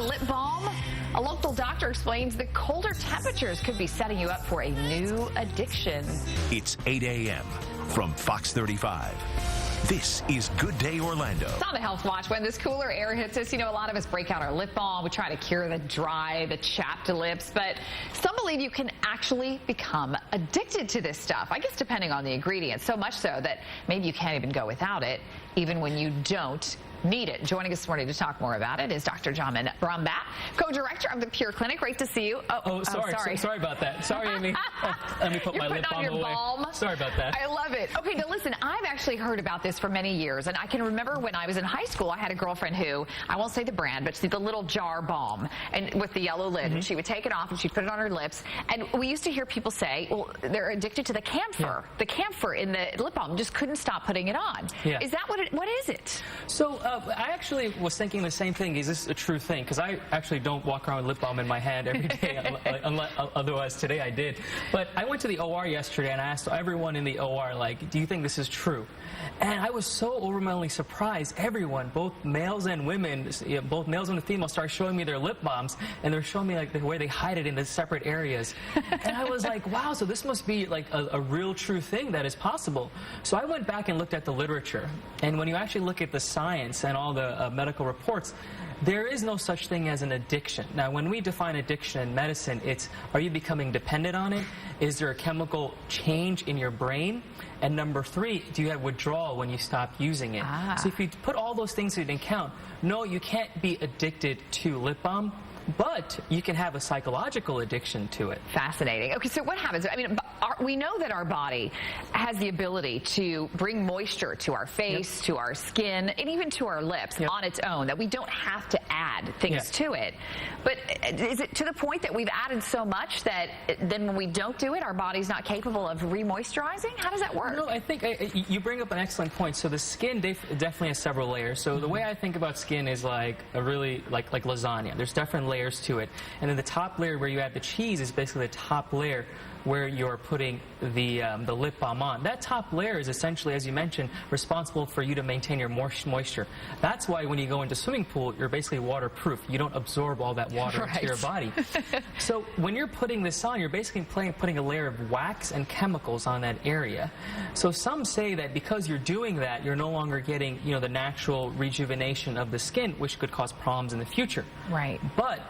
lip balm? A local doctor explains that colder temperatures could be setting you up for a new addiction. It's 8 a.m. from Fox 35. This is Good Day Orlando. It's on the Health Watch. When this cooler air hits us, a lot of us break out our lip balm. We try to cure the dry, the chapped lips, but some believe you can actually become addicted to this stuff. I guess depending on the ingredients, so much so that maybe you can't even go without it, even when you don't need it. Joining us this morning to talk more about it is Dr. John Brombat, co-director of the Pure Clinic. Great to see you. Sorry. Sorry about that. Sorry, Amy. Let me put my lip balm away. Balm. Sorry about that. I love it. Okay, now listen, I've actually heard about this for many years, and I can remember when I was in high school, I had a girlfriend who, I won't say the brand, but the little jar balm and with the yellow lid, and she would take it off and she'd put it on her lips, and we used to hear people say, well, they're addicted to the camphor. Yeah. The camphor in the lip balm, just couldn't stop putting it on. Yeah. Is that what is it? So I actually was thinking the same thing. Is this a true thing? Because I actually don't walk around with lip balm in my hand every day, otherwise today I did. But I went to the OR yesterday and I asked everyone in the OR, like, do you think this is true? And I was so overwhelmingly surprised. Everyone, both males and women, both males and females, started showing me their lip balms, and they're showing me like the way they hide it in the separate areas. And I was like, wow, so this must be like a real true thing that is possible. So I went back and looked at the literature, and when you actually look at the science and all the medical reports, there is no such thing as an addiction. Now, when we define addiction in medicine, it's, are you becoming dependent on it? Is there a chemical change in your brain? And number 3, do you have withdrawal when you stop using it? So if you put all those things into account, no, you can't be addicted to lip balm, but you can have a psychological addiction to it. Fascinating. Okay, so what happens? I mean, we know that our body has the ability to bring moisture to our face, to our skin, and even to our lips on its own, that we don't have to add things to it. But is it to the point that we've added so much that then when we don't do it, our body's not capable of re-moisturizing? How does that work? No, I think you bring up an excellent point. So the skin definitely has several layers. So the way I think about skin is like a really like lasagna. There's different layers to it, and then the top layer where you add the cheese is basically the top layer where you're putting the lip balm on. That top layer is essentially, as you mentioned, responsible for you to maintain your moisture. That's why when you go into a swimming pool, you're basically waterproof. You don't absorb all that water into your body. So when you're putting this on, you're basically putting a layer of wax and chemicals on that area. So some say that because you're doing that, you're no longer getting, the natural rejuvenation of the skin, which could cause problems in the future. Right. But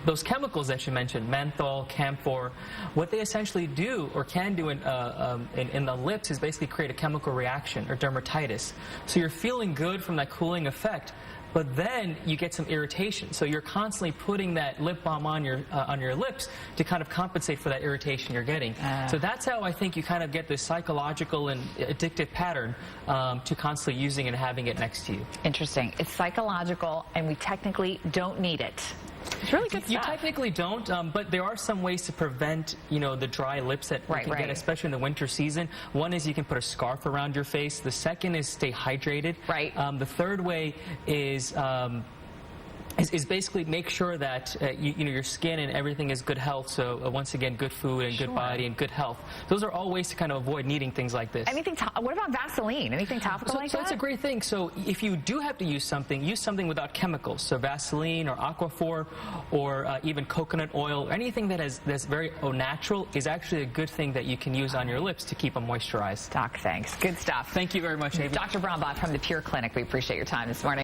those chemicals that you mentioned, menthol, camphor, what they essentially do or can do in the lips is basically create a chemical reaction or dermatitis. So you're feeling good from that cooling effect, but then you get some irritation. So you're constantly putting that lip balm on your lips to kind of compensate for that irritation you're getting. So that's how I think you kind of get this psychological and addictive pattern to constantly using and having it next to you. Interesting. It's psychological, and we technically don't need it. It's really good stuff. You technically don't, but there are some ways to prevent, the dry lips that you can get, especially in the winter season. One is you can put a scarf around your face. The second is stay hydrated. Right. The third way is basically make sure that your skin and everything is good health. So once again, good food and good body and good health. Those are all ways to kind of avoid needing things like this. What about Vaseline? Anything topical like that? So that's a great thing. So if you do have to use something without chemicals. So Vaseline or Aquaphor or even coconut oil, anything that's very natural is actually a good thing that you can use on your lips to keep them moisturized. Doc, thanks. Good stuff. Thank you very much, Amy. Dr. Brombat from the Pure Clinic. We appreciate your time this morning.